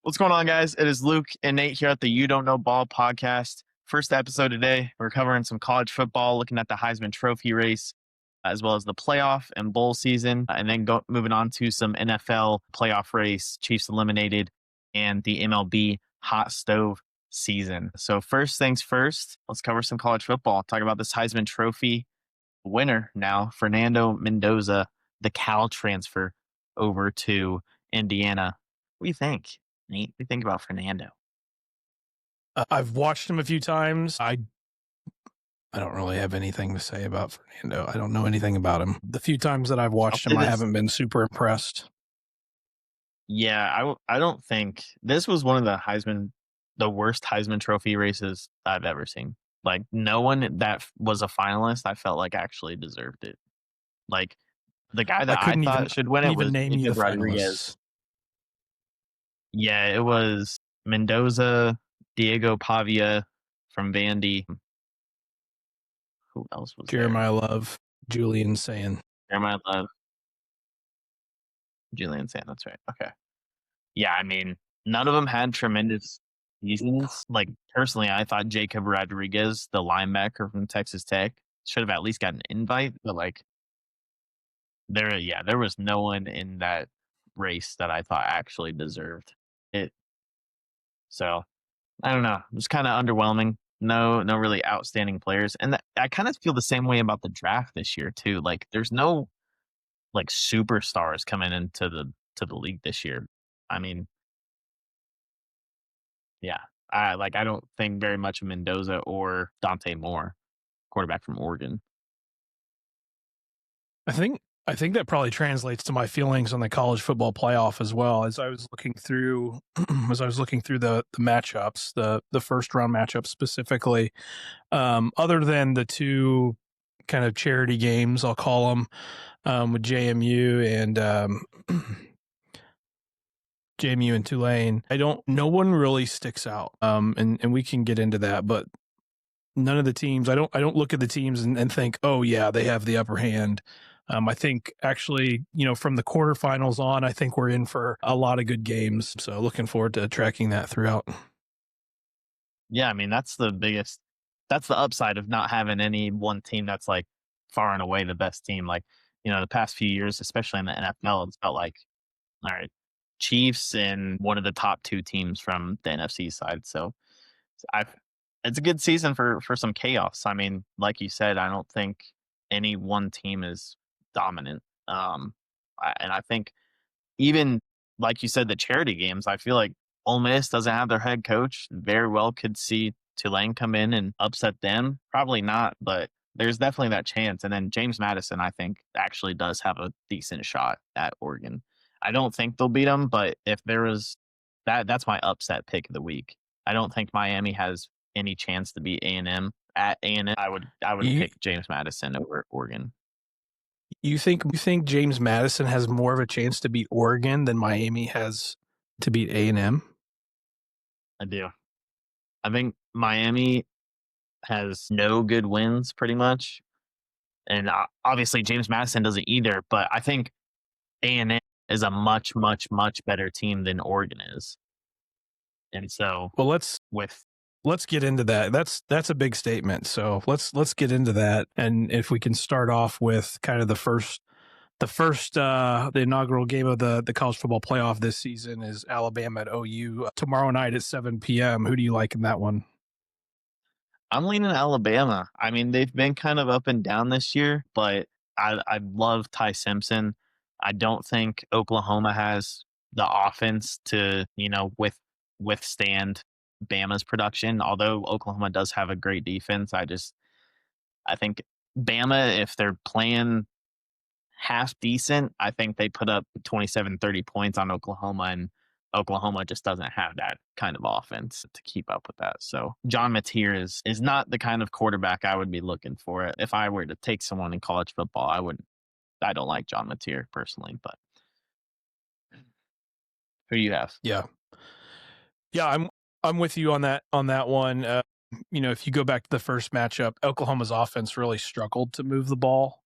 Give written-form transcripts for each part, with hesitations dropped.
What's going on, guys? It is Luke and Nate here at the You Don't Know Ball podcast. First episode today. We're covering some college football, looking at the Heisman Trophy race, as well as the playoff and bowl season, and then moving on to some NFL playoff race, Chiefs eliminated, and the MLB hot stove season. So first things first, let's cover some college football. Talk about this Heisman Trophy winner now, Fernando Mendoza, the Cal transfer over to Indiana. What do you think, Nate? What do you think about Fernando? I've watched him a few times. I don't really have anything to say about Fernando. I don't know anything about him. The few times that I've watched him, I haven't been super impressed. Yeah, I don't think this was one of the worst Heisman Trophy races I've ever seen. Like, no one that was a finalist, I felt like actually deserved it. Like, the guy that I thought should win it was Jacob Rodriguez. Yeah, it was Mendoza, Diego Pavia from Vandy. Who else was Jeremiah Love, Julian Sand. Jeremiah Love, Julian Sand. That's right. Okay. Yeah, I mean, none of them had tremendous seasons. Like, personally, I thought Jacob Rodriguez, the linebacker from Texas Tech, should have at least got an invite. But like, there was no one in that race that I thought actually deserved it. So I don't know. It was kind of underwhelming. No really outstanding players. And I kind of feel the same way about the draft this year too. Like, there's no like superstars coming into the league this year. I mean, yeah. I don't think very much of Mendoza or Dante Moore, quarterback from Oregon. I think that probably translates to my feelings on the college football playoff as well. As I was looking through the matchups, the first round matchups specifically, other than the two kind of charity games, I'll call them, with JMU and Tulane, no one really sticks out. And we can get into that, but none of the teams, I don't look at the teams and think, oh yeah, they have the upper hand. I think actually, from the quarterfinals on, I think we're in for a lot of good games. So looking forward to tracking that throughout. Yeah, I mean, that's the upside of not having any one team that's like far and away the best team. Like, the past few years, especially in the NFL, it's felt like, all right, Chiefs and one of the top two teams from the NFC side. So it's a good season for some chaos. I mean, like you said, I don't think any one team is dominant. And I think even like you said, the charity games, I feel like Ole Miss doesn't have their head coach. Very well could see Tulane come in and upset them. Probably not, but there's definitely that chance. And then James Madison, I think, actually does have a decent shot at Oregon. I don't think they'll beat them, but if there was that's my upset pick of the week. I don't think Miami has any chance to beat A&M at A&M. I would pick James Madison over Oregon. You think James Madison has more of a chance to beat Oregon than Miami has to beat A&M? I do. I think Miami has no good wins, pretty much, and obviously James Madison doesn't either. But I think A&M is a much, much, much better team than Oregon is, and so let's get into that. That's a big statement. So let's get into that. And if we can start off with kind of the inaugural game of the college football playoff this season is Alabama at OU tomorrow night at 7 p.m. Who do you like in that one? I'm leaning Alabama. I mean, they've been kind of up and down this year, but I love Ty Simpson. I don't think Oklahoma has the offense to, withstand Bama's production, although Oklahoma does have a great defense. I think Bama, if they're playing half decent, I think they put up 27, 30 points on Oklahoma, and Oklahoma just doesn't have that kind of offense to keep up with that. So John Mateer is not the kind of quarterback I would be looking for. If I were to take someone in college football, I don't like John Mateer personally, but who do you have? Yeah, I'm with you on that one. If you go back to the first matchup, Oklahoma's offense really struggled to move the ball.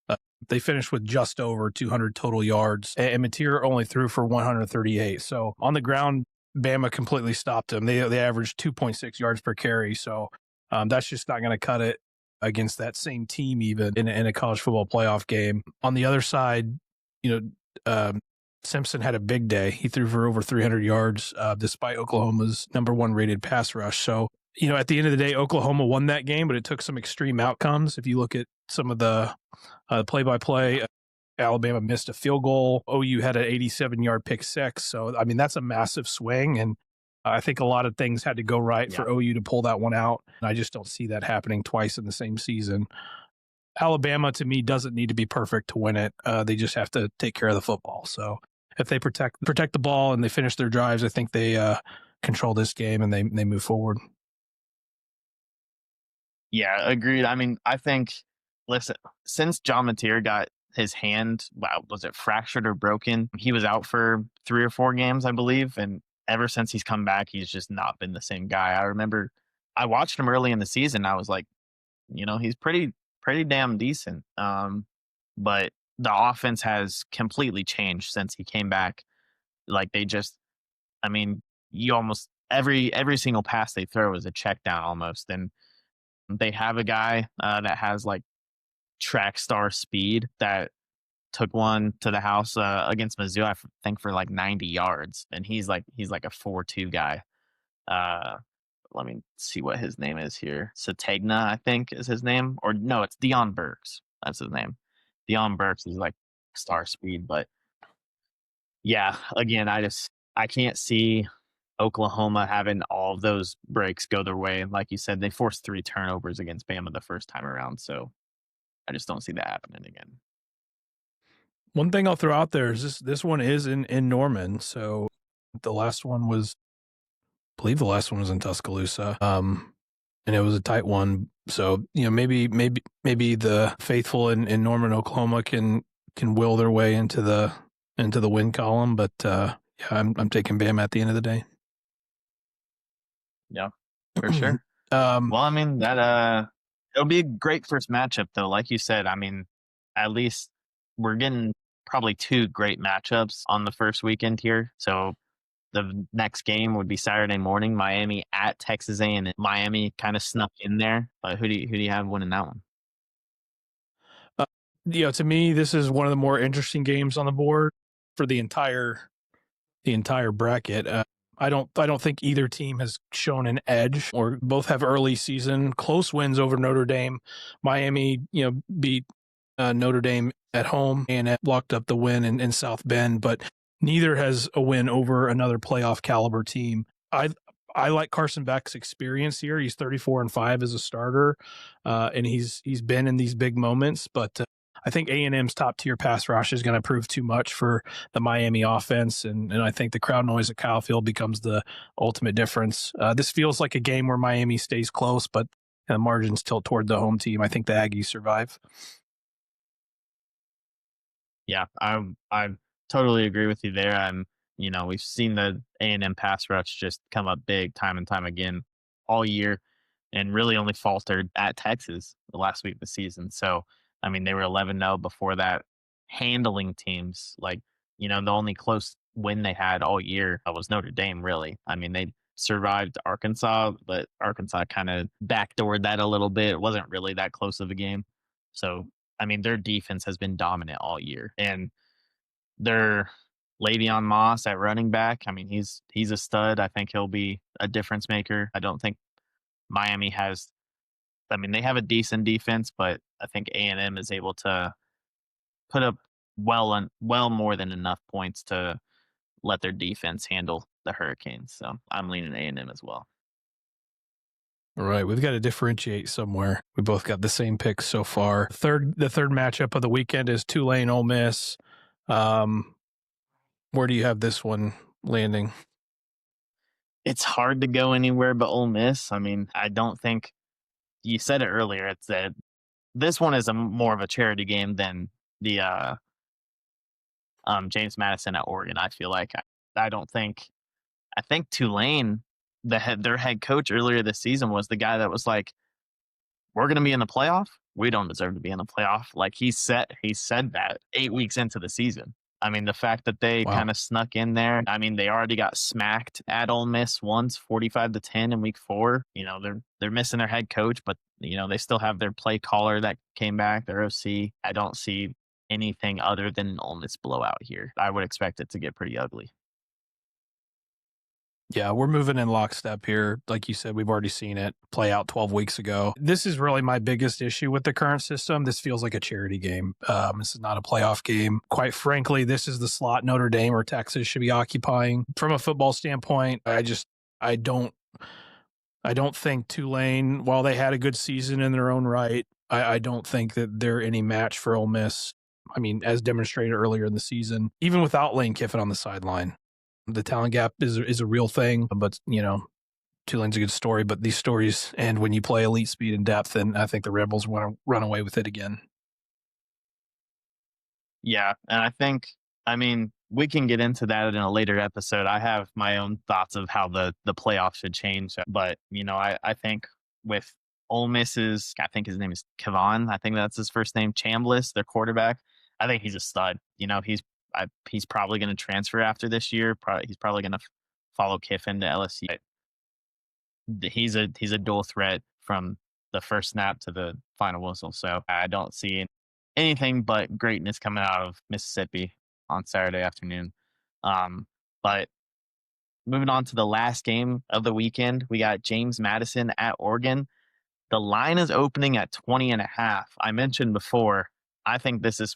They finished with just over 200 total yards, and Mateer only threw for 138. So on the ground, Bama completely stopped them. They averaged 2.6 yards per carry, so that's just not going to cut it against that same team, even in a college football playoff game. On the other side, Simpson had a big day. He threw for over 300 yards, despite Oklahoma's #1 rated pass rush. So, at the end of the day, Oklahoma won that game, but it took some extreme outcomes. If you look at some of the play-by-play, Alabama missed a field goal. OU had an 87-yard pick six. So, I mean, that's a massive swing. And I think a lot of things had to go right for OU to pull that one out. And I just don't see that happening twice in the same season. Alabama, to me, doesn't need to be perfect to win it. They just have to take care of the football. So if they protect the ball and they finish their drives, I think they control this game and they move forward. Yeah, agreed. I mean, I think, listen, since John Mateer got his hand, was it fractured or broken? He was out for 3 or 4 games, I believe. And ever since he's come back, he's just not been the same guy. I remember I watched him early in the season. I was like, he's pretty damn decent. But the offense has completely changed since he came back. Like I mean, you almost every single pass they throw is a check down almost. And they have a guy that has like track star speed that took one to the house against Mizzou, I think, for like 90 yards. And he's like a 4.2 guy. Let me see what his name is here. Sategna, I think, is his name. Or no, it's Deion Burks. That's his name. Deion Burks is like star speed. But yeah, again, I can't see Oklahoma having all of those breaks go their way. Like you said, they forced 3 turnovers against Bama the first time around. So I just don't see that happening again. One thing I'll throw out there is this one is in Norman. So the last one was, I believe the last one was in Tuscaloosa. And it was a tight one. So, maybe the faithful in Norman, Oklahoma can will their way into the win column. But yeah, I'm taking Bama at the end of the day. Yeah, for sure. Well, I mean, that it'll be a great first matchup though. Like you said, I mean, at least we're getting probably 2 great matchups on the first weekend here. So the next game would be Saturday morning, Miami at Texas A&M. Miami kind of snuck in there, but who do you have winning that one? To me, this is one of the more interesting games on the board for the entire bracket. I don't think either team has shown an edge, or both have early season close wins over Notre Dame. Miami, beat Notre Dame at home and locked up the win in South Bend, but neither has a win over another playoff caliber team. I like Carson Beck's experience here. He's 34-5 as a starter, and he's been in these big moments, but I think A&M's top tier pass rush is going to prove too much for the Miami offense. And I think the crowd noise at Kyle Field becomes the ultimate difference. This feels like a game where Miami stays close, but the margins tilt toward the home team. I think the Aggies survive. Yeah, I totally agree with you there. We've seen the A&M pass rush just come up big time and time again all year, and really only faltered at Texas the last week of the season. So, I mean, they were 11-0 before that, handling teams. Like, the only close win they had all year was Notre Dame, really. I mean, they survived Arkansas, but Arkansas kind of backdoored that a little bit. It wasn't really that close of a game. So, I mean, their defense has been dominant all year. And their Le'Veon Moss at running back, I mean, he's a stud. I think he'll be a difference maker. I don't think Miami has, I mean, they have a decent defense, but I think A&M is able to put up well more than enough points to let their defense handle the Hurricanes. So I'm leaning A&M as well. All right, we've got to differentiate somewhere. We both got the same picks so far. The third matchup of the weekend is Tulane Ole Miss. Where do you have this one landing? It's hard to go anywhere but Ole Miss. I mean, I don't think, you said it earlier, it's that this one is more of a charity game than the James Madison at Oregon. I feel like I think Tulane, their head coach earlier this season was the guy that was like, we're going to be in the playoff. We don't deserve to be in the playoff. Like he said that 8 weeks into the season. I mean, the fact that they Wow. kind of snuck in there. I mean, they already got smacked at Ole Miss once, 45-10 in week 4. They're missing their head coach, but they still have their play caller that came back, their OC. I don't see anything other than an Ole Miss blowout here. I would expect it to get pretty ugly. Yeah, we're moving in lockstep here. Like you said, we've already seen it play out 12 weeks ago. This is really my biggest issue with the current system. This feels like a charity game. This is not a playoff game. Quite frankly, this is the slot Notre Dame or Texas should be occupying. From a football standpoint, I don't think Tulane, while they had a good season in their own right, I don't think that they're any match for Ole Miss. I mean, as demonstrated earlier in the season, even without Lane Kiffin on the sideline. The talent gap is a real thing, but Tulane's a good story. But these stories end when you play elite speed and depth, and I think the Rebels want to run away with it again. Yeah, and I mean, we can get into that in a later episode. I have my own thoughts of how the playoffs should change, but I think with Ole Miss's, I think his name is Kevon. I think that's his first name, Chambliss, their quarterback. I think he's a stud. He's probably going to transfer after this year. He's probably going to follow Kiffin to LSU. He's a dual threat from the first snap to the final whistle. So I don't see anything but greatness coming out of Mississippi on Saturday afternoon. But moving on to the last game of the weekend, we got James Madison at Oregon. The line is opening at 20.5. I mentioned before, I think this is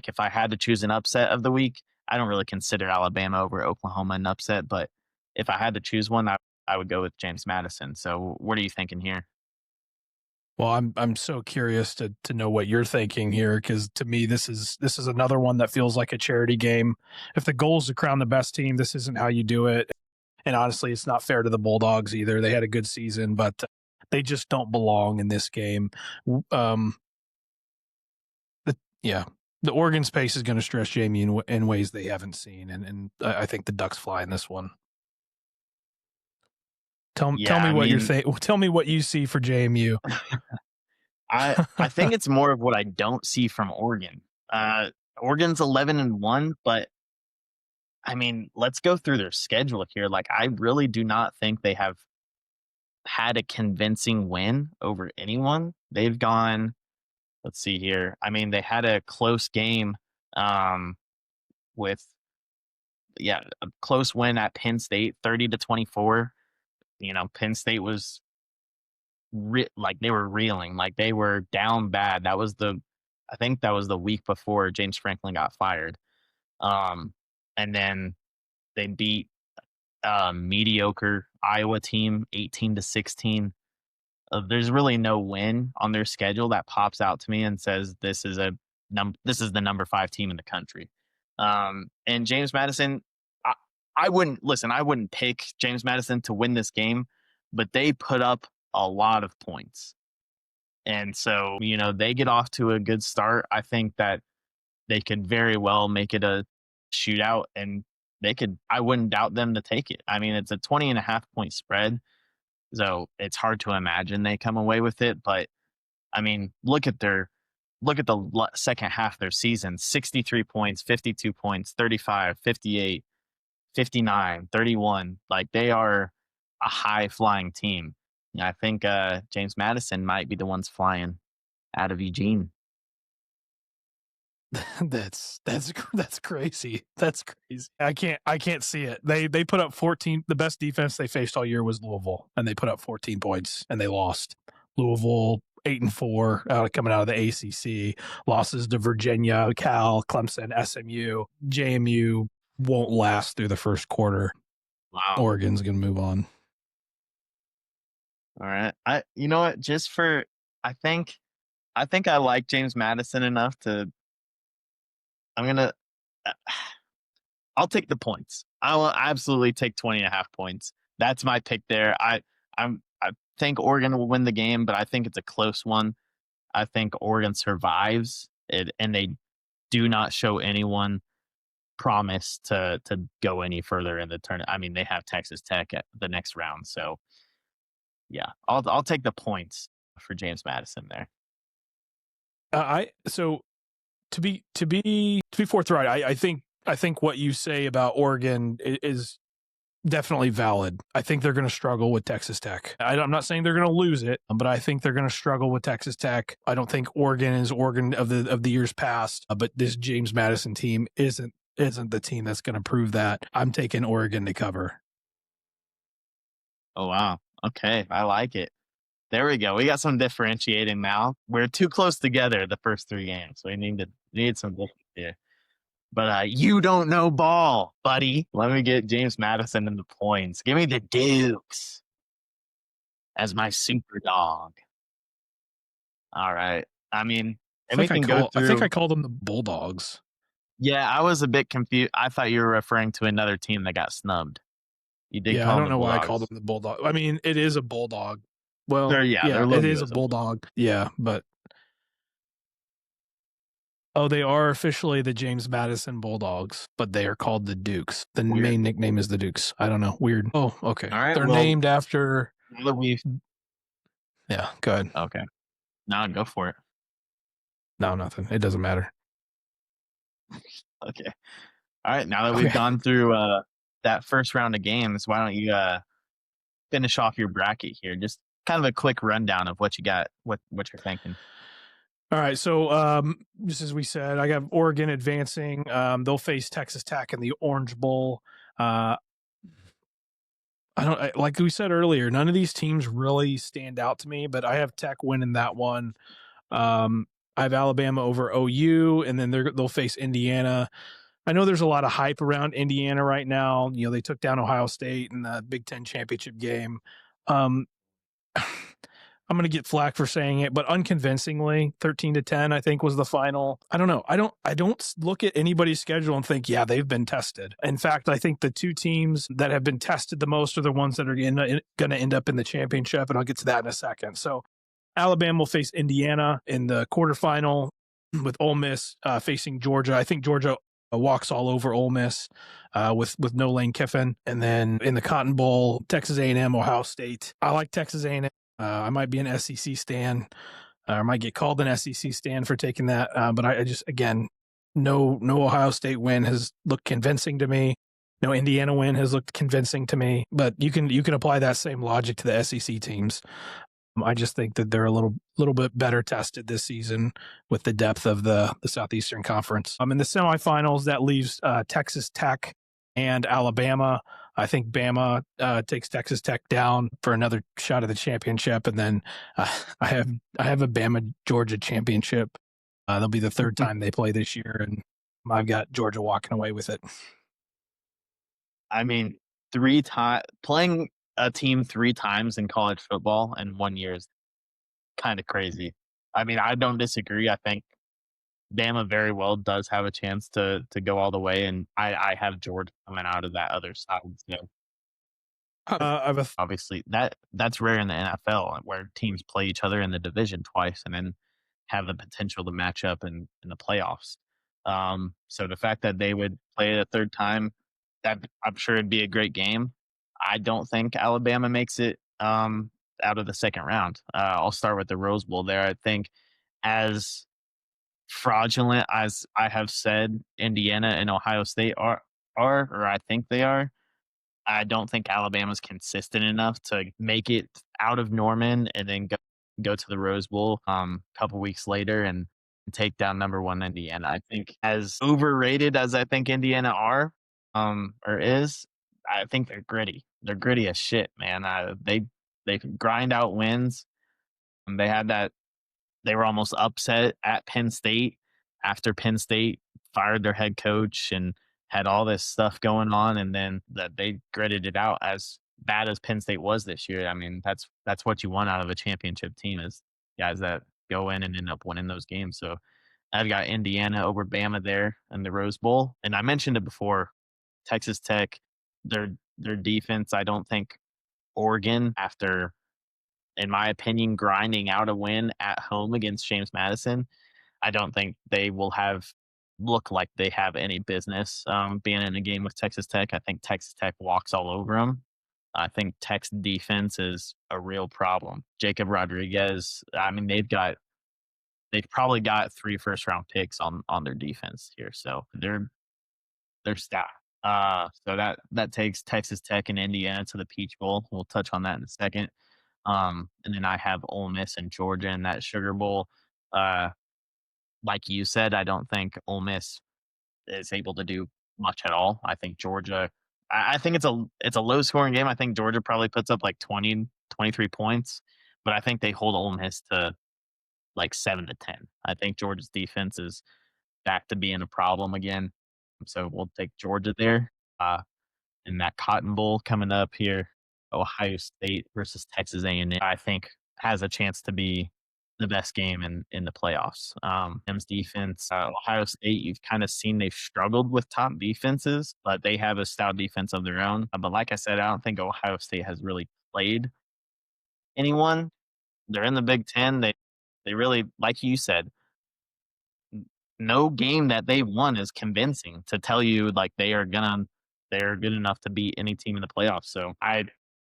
if I had to choose an upset of the week, I don't really consider Alabama over Oklahoma an upset, but if I had to choose one, I would go with James Madison. So what are you thinking here? Well, I'm so curious to know what you're thinking here, because to me this is another one that feels like a charity game. If the goal is to crown the best team, this isn't how you do it. And honestly, it's not fair to the Bulldogs either. They had a good season, but they just don't belong in this game. Yeah, the Oregon space is going to stress Jamie in ways they haven't seen, and I think the Ducks fly in this one. Tell me what you're think. Tell me what you see for JMU. I think it's more of what I don't see from Oregon. Oregon's 11-1, but I mean, let's go through their schedule here. Like, I really do not think they have had a convincing win over anyone. They've gone, let's see here. I mean, they had a close game with a close win at Penn State, 30-24. Penn State was they were reeling, like they were down bad. I think that was the week before James Franklin got fired. And then they beat a mediocre Iowa team 18-16. There's really no win on their schedule that pops out to me and says this is the number 5 team in the country. And James Madison, I wouldn't pick James Madison to win this game, but they put up a lot of points. And so, they get off to a good start. I think that they could very well make it a shootout, and I wouldn't doubt them to take it. I mean, it's a 20.5 point spread. So it's hard to imagine they come away with it. But I mean, look at the second half of their season: 63 points, 52 points, 35, 58, 59, 31. Like, they are a high flying team. I think James Madison might be the ones flying out of Eugene. That's crazy. That's crazy. I can't see it. They put up 14. The best defense they faced all year was Louisville, and they put up 14 points and they lost. Louisville 8-4 coming out of the ACC. Losses to Virginia, Cal, Clemson, SMU. JMU won't last through the first quarter. Wow. Oregon's gonna move on. All right. You know what? I think I like James Madison enough to. I'll take the points. I will absolutely take 20.5 points. That's my pick there. I think Oregon will win the game, but I think it's a close one. I think Oregon survives it, and they do not show anyone promise to go any further in the tournament. I mean, they have Texas Tech at the next round, so yeah, I'll take the points for James Madison there. So to be forthright, I think what you say about Oregon is definitely valid. I think they're going to struggle with Texas Tech. I'm not saying they're going to lose it, but I think they're going to struggle with Texas Tech. I don't think Oregon is Oregon of the years past, but this James Madison team isn't the team that's going to prove that. I'm taking Oregon to cover. Oh wow. Okay, I like it. There we go. We got some differentiating now. We're too close together the first 3 games. We need some difference here. But you don't know ball, buddy. Let me get James Madison in the points. Give me the Dukes as my super dog. All right. I mean, and we can go through. I think I called them the Bulldogs. Yeah, I was a bit confused. I thought you were referring to another team that got snubbed. You did Yeah, call I them don't the know why I Bulldogs. called them the Bulldog. I mean, it is a Bulldog. Well, Their it is logo a Bulldog. Yeah, but they are officially the James Madison Bulldogs, but they are called the Dukes. The Weird. main nickname is the Dukes. I don't know. Weird. Oh, okay. All right, They're well, named after. now that we've Yeah, go ahead. okay. Now go for it. No, nothing. It doesn't matter. Okay. All right. Now that we've gone through that first round of games, why don't you finish off your bracket here? Just kind of a quick rundown of what you got, what you're thinking. All right, so just as we said, I got Oregon advancing. They'll face Texas Tech in the Orange Bowl. Like we said earlier, none of these teams really stand out to me, but I have Tech winning that one. I have Alabama over OU, and then they'll face Indiana. I know there's a lot of hype around Indiana right now. You know, they took down Ohio State in the Big Ten championship game. I'm going to get flack for saying it, but unconvincingly, 13-10, I think was the final. I don't know. I don't look at anybody's schedule and think, yeah, they've been tested. In fact, I think the two teams that have been tested the most are the ones that are going to end up in the championship, and I'll get to that in a second. So Alabama will face Indiana in the quarterfinal with Ole Miss facing Georgia. I think Georgia walks all over Ole Miss with no Lane Kiffin. And then in the Cotton Bowl, Texas A&M, Ohio State. I like Texas A&M. I might be an SEC stan, or I might get called an SEC stan for taking that. But I just, again, no Ohio State win has looked convincing to me. No Indiana win has looked convincing to me. But you can apply that same logic to the SEC teams. I just think that they're a little bit better tested this season with the depth of the Southeastern Conference. In the semifinals, that leaves Texas Tech and Alabama. I think Bama takes Texas Tech down for another shot at the championship, and then I have a Bama Georgia championship. That'll be the third time they play this year, and I've got Georgia walking away with it. I mean, playing a team 3 times in college football in 1 year is kind of crazy. I mean, I don't disagree. I think Bama very well does have a chance to go all the way, and I have Georgia coming out of that other side. So obviously that's rare in the NFL where teams play each other in the division twice and then have the potential to match up in the playoffs. So the fact that they would play it a third time, that I'm sure it'd be a great game. I don't think Alabama makes it out of the second round. I'll start with the Rose Bowl there. I think as fraudulent as I have said Indiana and Ohio State are, or I think they are, I don't think Alabama's consistent enough to make it out of Norman and then go to the Rose Bowl a couple weeks later and take down number 1 Indiana. I think as overrated as I think Indiana are or is, I think they're gritty. They're gritty as shit, man. They grind out wins. They had that. They were almost upset at Penn State after Penn State fired their head coach and had all this stuff going on, and then that they gritted it out. As bad as Penn State was this year, I mean, that's what you want out of a championship team, is guys that go in and end up winning those games. So I've got Indiana over Bama there in the Rose Bowl, and I mentioned it before. Texas Tech, their defense, I don't think Oregon, after, in my opinion, grinding out a win at home against James Madison, I don't think they will look like they have any business being in a game with Texas Tech. I think Texas Tech walks all over them. I think Tech's defense is a real problem. Jacob Rodriguez, I mean, they've got they've probably got 3 first-round picks on their defense here, so they're stacked. So that takes Texas Tech and Indiana to the Peach Bowl. We'll touch on that in a second. And then I have Ole Miss and Georgia in that Sugar Bowl. Uh, like you said, I don't think Ole Miss is able to do much at all. I think Georgia. I think it's a low scoring game. I think Georgia probably puts up like 20, 23 points, but I think they hold Ole Miss to like 7 to 10. I think Georgia's defense is back to being a problem again. So we'll take Georgia there. In that Cotton Bowl coming up here, Ohio State versus Texas A&M, I think has a chance to be the best game in the playoffs. M's defense, Ohio State, you've kind of seen they've struggled with top defenses, but they have a stout defense of their own. But like I said, I don't think Ohio State has really played anyone. They're in the Big Ten. They really, like you said, no game that they won is convincing to tell you like they're good enough to beat any team in the playoffs. So I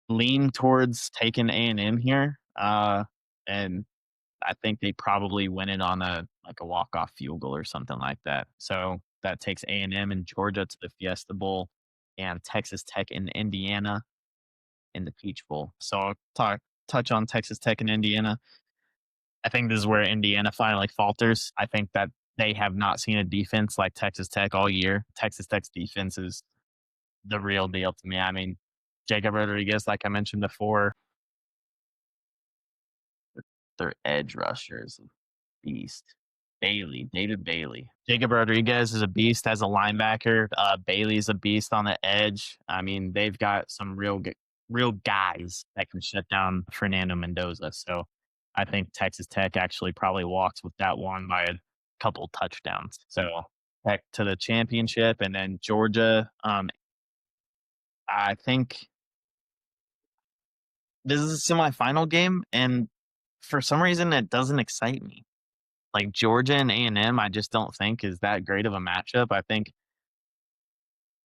lean towards taking A&M here, and I think they probably win it on a walk off field goal or something like that. So that takes A&M and Georgia to the Fiesta Bowl, and Texas Tech and Indiana in the Peach Bowl. So I'll touch on Texas Tech and Indiana. I think this is where Indiana finally falters. I think that they have not seen a defense like Texas Tech all year. Texas Tech's defense is the real deal to me. I mean, Jacob Rodriguez, like I mentioned before, their edge rusher is a beast. David Bailey. Jacob Rodriguez is a beast as a linebacker. Bailey's a beast on the edge. I mean, they've got some real guys that can shut down Fernando Mendoza. So I think Texas Tech actually probably walks with that one by a couple touchdowns. So back to the championship, and then Georgia. I think this is a semifinal game, and for some reason, it doesn't excite me. Like Georgia and A&M, I just don't think is that great of a matchup. I think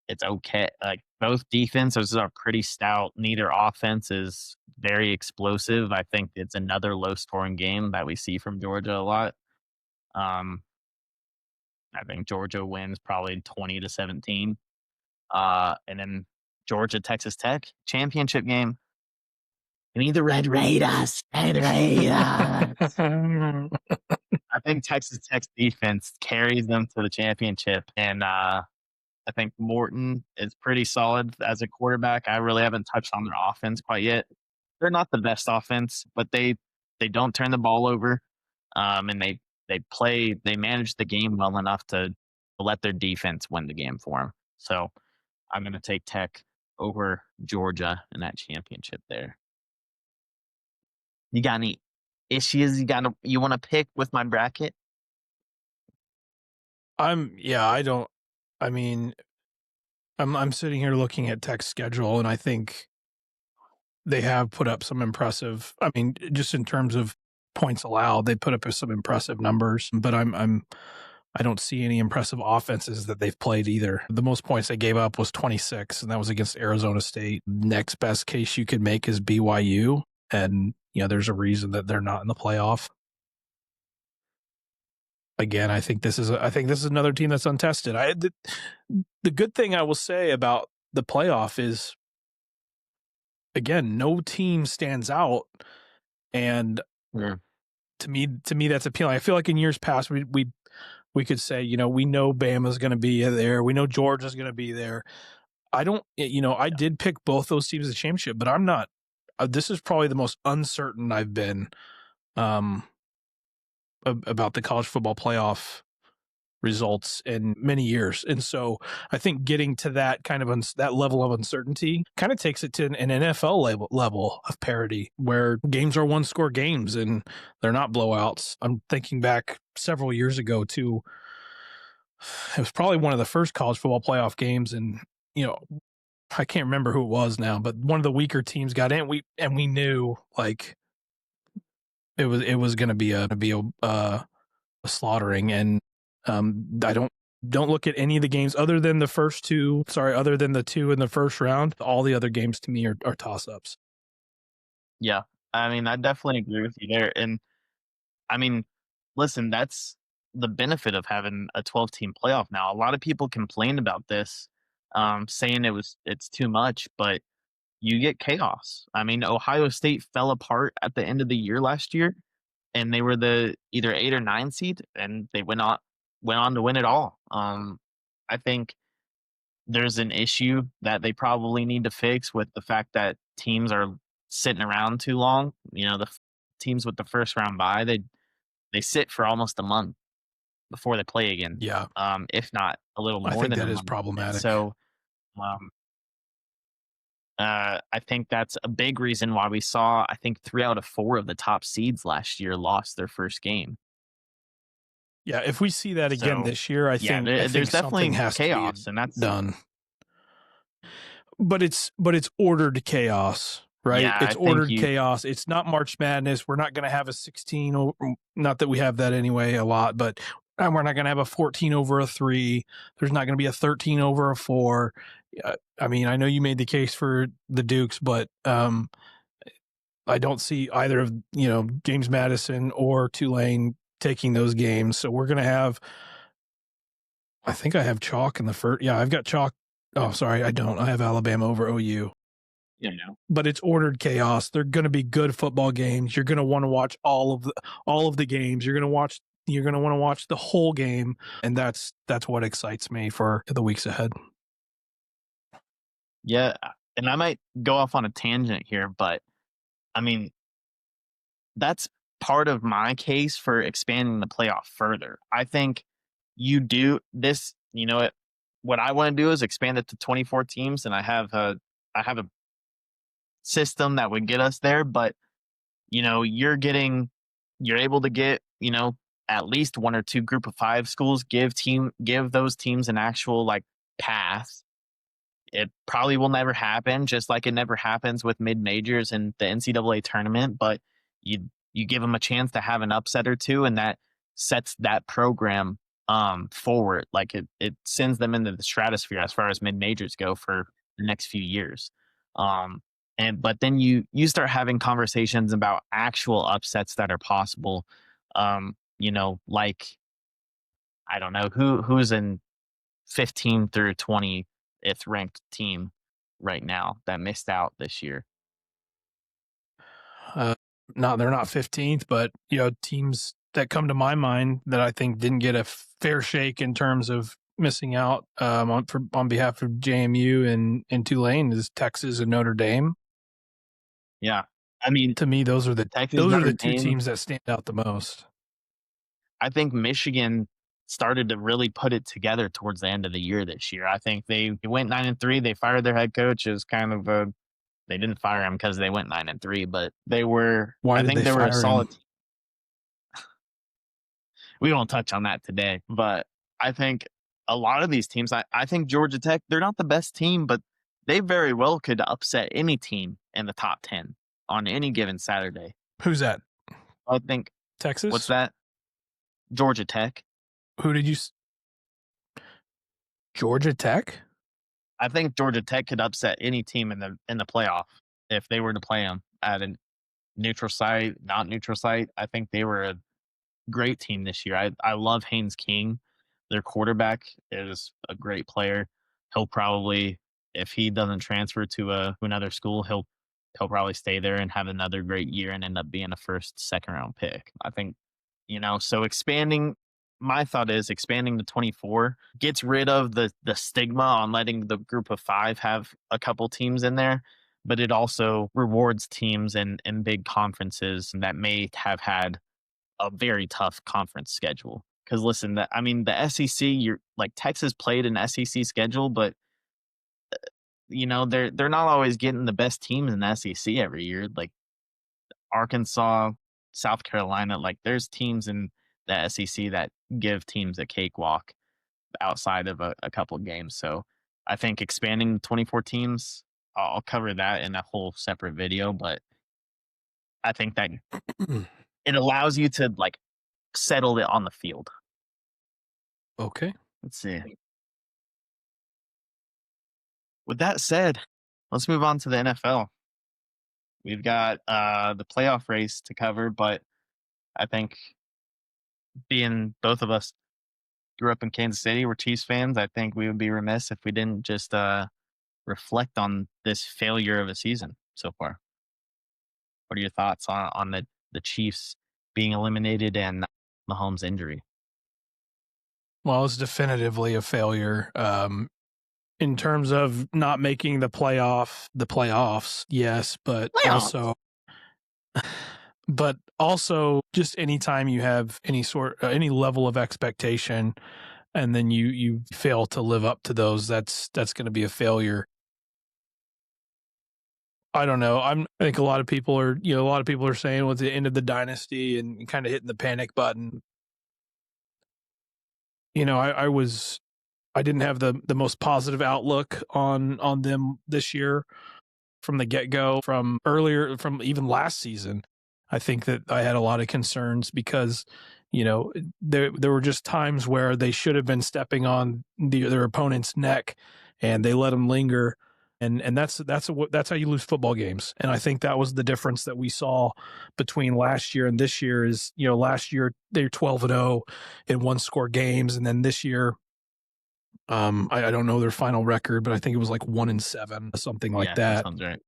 it's okay. Like both defenses are pretty stout. Neither offense is very explosive. I think it's another low scoring game that we see from Georgia a lot. Um, I think Georgia wins probably 20-17. And then Georgia, Texas Tech championship game. And either Red Raiders. Red Raiders. I think Texas Tech's defense carries them to the championship. And I think Morton is pretty solid as a quarterback. I really haven't touched on their offense quite yet. They're not the best offense, but they don't turn the ball over. And they manage the game well enough to let their defense win the game for them. So I'm going to take Tech over Georgia in that championship there. You got any issues you want to pick with my bracket? I mean, I'm sitting here looking at Tech's schedule, and I think they have put up some impressive. I mean, just in terms of points allowed, they put up some impressive numbers. But I don't see any impressive offenses that they've played either. The most points they gave up was 26, and that was against Arizona State. Next best case you could make is BYU, and there's a reason that they're not in the playoff. Again, I think this is another team that's untested. The good thing I will say about the playoff is, again, no team stands out, and to me that's appealing. I feel like in years past we could say, we know Bama's going to be there, we know Georgia's going to be there. I don't, I did pick both those teams as a championship, but I'm not. This is probably the most uncertain I've been about the college football playoff results in many years. And so I think getting to that kind of that level of uncertainty kind of takes it to an NFL level of parity, where games are one score games and they're not blowouts. I'm thinking back several years ago to, it was probably one of the first college football playoff games, and I can't remember who it was now, but one of the weaker teams got in. We knew like it was going to be a slaughtering, and I don't look at any of the games other than the two in the first round. All the other games to me are toss ups. Yeah, I mean, I definitely agree with you there, and I mean, listen, that's the benefit of having a 12-team playoff now. A lot of people complained about this, saying it's too much, but you get chaos. I mean, Ohio State fell apart at the end of the year last year, and they were the either 8 or 9 seed, and they went on to win it all. I think there's an issue that they probably need to fix with the fact that teams are sitting around too long. Teams with the first round bye, they sit for almost a month before they play again, Yeah, if not a little I more think than a that is month. And problematic. so, um, I think that's a big reason why we saw, I think 3 out of 4 of the top seeds last year lost their first game. Yeah, if we see that again So, this year, I yeah, think there's something definitely has to be chaos, and that's done. But it's ordered chaos, right? yeah, I It's think ordered you chaos. It's not March Madness. We're not going to have a 16 not that we have that anyway a lot, but we're not going to have a 14 over a 3. There's not going to be a 13 over a 4. I mean, I know you made the case for the Dukes, but I don't see either of, James Madison or Tulane taking those games. So we're going to have, I think I have chalk in the first. Yeah, I've got chalk. Oh, sorry, I don't. I have Alabama over OU. you know. But it's ordered chaos. They're going to be good football games. You're going to want to watch all of the games. You're going to want to watch the whole game, and that's what excites me for the weeks ahead. Yeah, and I might go off on a tangent here, but I mean, that's part of my case for expanding the playoff further. I think you do this, what I want to do is expand it to 24 teams, and I have a system that would get us there, but you're able to get, at least 1 or 2 group of 5 schools, give those teams an actual like path. It probably will never happen, just like it never happens with mid majors and the NCAA tournament. But you give them a chance to have an upset or two, and that sets that program forward. Like it sends them into the stratosphere as far as mid majors go for the next few years. Um, but then you start having conversations about actual upsets that are possible. Like I don't know who's in 15 through 20th ranked team right now that missed out this year. No, they're not 15th, but teams that come to my mind that I think didn't get a fair shake in terms of missing out on behalf of JMU and Tulane is Texas and Notre Dame. Yeah, I mean, To me, those are the Texas, Notre 2 Dame. teams that stand out the most. I think Michigan started to really put it together towards the end of the year this year. I think they went 9-3. They fired their head coach as kind of a. They didn't fire him because they went 9-3, but they were. Why I did think they they were a fire solid. him? We won't touch on that today, but I think a lot of these teams. I think Georgia Tech. They're not the best team, but they very well could upset any team in the top 10 on any given Saturday. Who's that? I think. Texas? What's that? Georgia Tech. Who did you? Georgia Tech? I think Georgia Tech could upset any team in the playoff if they were to play them at a neutral site, not neutral site. I think they were a great team this year. I love Haynes King. Their quarterback is a great player. He'll probably, if he doesn't transfer to another school, he'll probably stay there and have another great year and end up being a first, second round pick. I think, so expanding. My thought is expanding to 24 gets rid of the stigma on letting the group of 5 have a couple teams in there, but it also rewards teams in big conferences that may have had a very tough conference schedule. Because listen, the SEC, you're like Texas played an SEC schedule, but they're not always getting the best teams in the SEC every year. Like Arkansas, South Carolina, like there's teams in the SEC that give teams a cakewalk outside of a couple of games. So I think expanding to 24 teams, I'll cover that in a whole separate video, but I think that it allows you to like settle it on the field. Okay. Let's see. With that said, let's move on to the NFL. We've got the playoff race to cover, but I think being both of us grew up in Kansas City, we're Chiefs fans. I think we would be remiss if we didn't just reflect on this failure of a season so far. What are your thoughts on the Chiefs being eliminated and Mahomes' injury? Well, it's definitively a failure. In terms of not making the playoffs, yes, Playoffs. but also just anytime you have any level of expectation and then you fail to live up to those, that's going to be a failure. I don't know. I think a lot of people are saying with the end of the dynasty and kind of hitting the panic button. I didn't have the most positive outlook on them this year from the get go, from even last season. I think that I had a lot of concerns because, there were just times where they should have been stepping on their opponent's neck, and they let them linger, and that's how you lose football games. And I think that was the difference that we saw between last year and this year. Is last year they're 12-0 in one score games, and then this year I don't know their final record, but I think it was like 1-7, something like Yeah, that that. sounds right.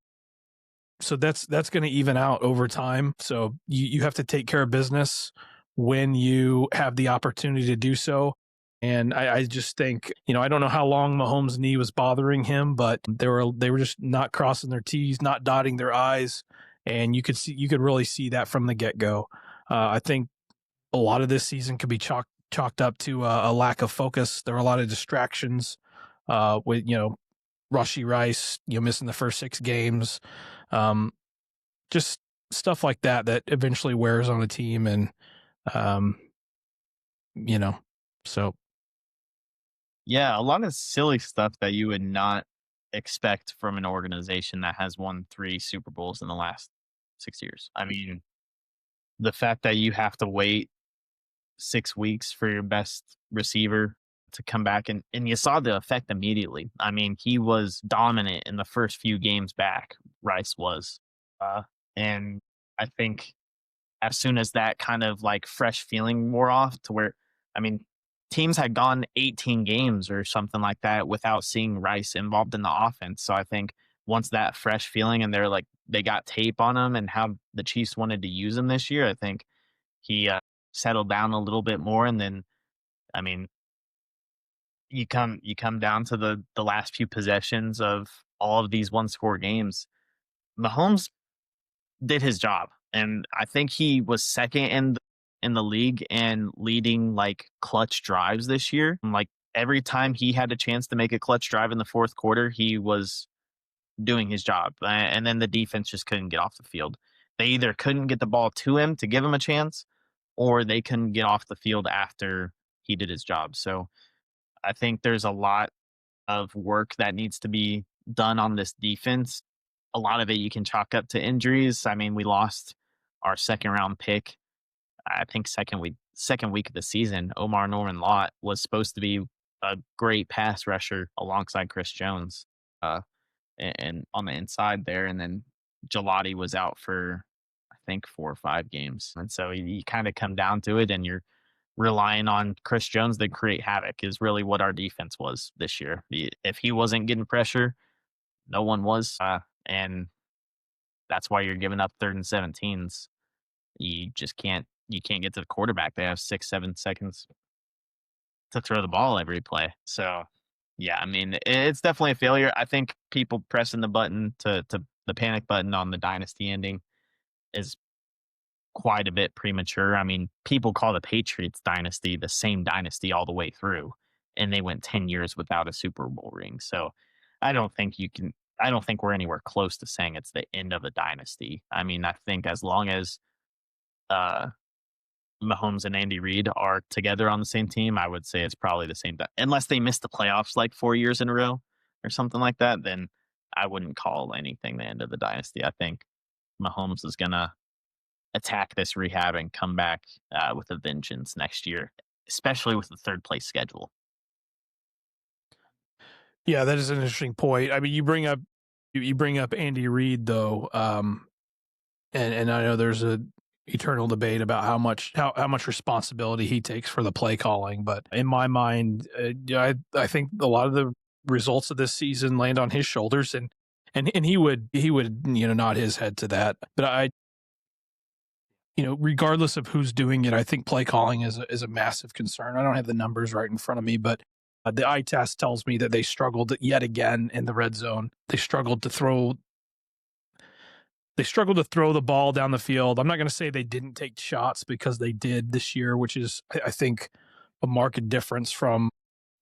So that's going to even out over time. So you have to take care of business when you have the opportunity to do so. And I just think, I don't know how long Mahomes' knee was bothering him, but they were just not crossing their T's, not dotting their I's, and you could really see that from the get go. I think a lot of this season could be chalked up to a lack of focus. There were a lot of distractions with Rushy Rice, missing the first 6 games, um, just stuff like that eventually wears on a team, and um, you know, so Yeah, a lot of silly stuff that you would not expect from an organization that has won 3 Super Bowls in the last 6 years. I mean, the fact that you have to wait 6 weeks for your best receiver to come back, and you saw the effect immediately. I mean, he was dominant in the first few games back, Rice was. And I think as soon as that kind of like fresh feeling wore off to where, I mean, teams had gone 18 games or something like that without seeing Rice involved in the offense. So I think once that fresh feeling and they're like, they got tape on him and how the Chiefs wanted to use him this year, I think he settled down a little bit more. And then, I mean, you come down to the last few possessions of all of these one score games. Mahomes did his job, and I think he was second in the league and leading like clutch drives this year. Like every time he had a chance to make a clutch drive in the fourth quarter, he was doing his job, and then the defense just couldn't get off the field. They either couldn't get the ball to him to give him a chance, or they couldn't get off the field after he did his job. So I think there's a lot of work that needs to be done on this defense. A lot of it you can chalk up to injuries. I mean, we lost our second round pick. I think second week of the season. Omar Norman Lott was supposed to be a great pass rusher alongside Chris Jones, uh, and on the inside there, and then Gelati was out for I think 4 or 5 games, and so you kind of come down to it, and you're relying on Chris Jones to create havoc is really what our defense was this year. If he wasn't getting pressure, no one was, and that's why you're giving up 3rd and 17s. You can't get to the quarterback. They have 6, 7 seconds to throw the ball every play. So yeah, I mean it's definitely a failure. I think people pressing the button to the panic button on the dynasty ending is quite a bit premature. I mean, people call the Patriots dynasty the same dynasty all the way through, and they went 10 years without a Super Bowl ring. So I don't think you can, I don't think we're anywhere close to saying it's the end of a dynasty. I mean, I think as long as uh, Mahomes and Andy Reid are together on the same team, I would say it's probably the same. Unless they miss the playoffs like 4 years in a row or something like that, then I wouldn't call anything the end of the dynasty. I think Mahomes is going to attack this rehab and come back with a vengeance next year, especially with the third place schedule. yeah, that is an interesting point. I mean, you bring up Andy Reid though, and I know there's eternal debate about how much responsibility he takes for the play calling. But in my mind, I think a lot of the results of this season land on his shoulders, and he would nod his head to that. But regardless of who's doing it, I think play calling is a massive concern. I don't have the numbers right in front of me, but the eye test tells me that they struggled yet again in the red zone. They struggled to throw the ball down the field. I'm not going to say they didn't take shots, because they did this year, which is, I think, a marked difference from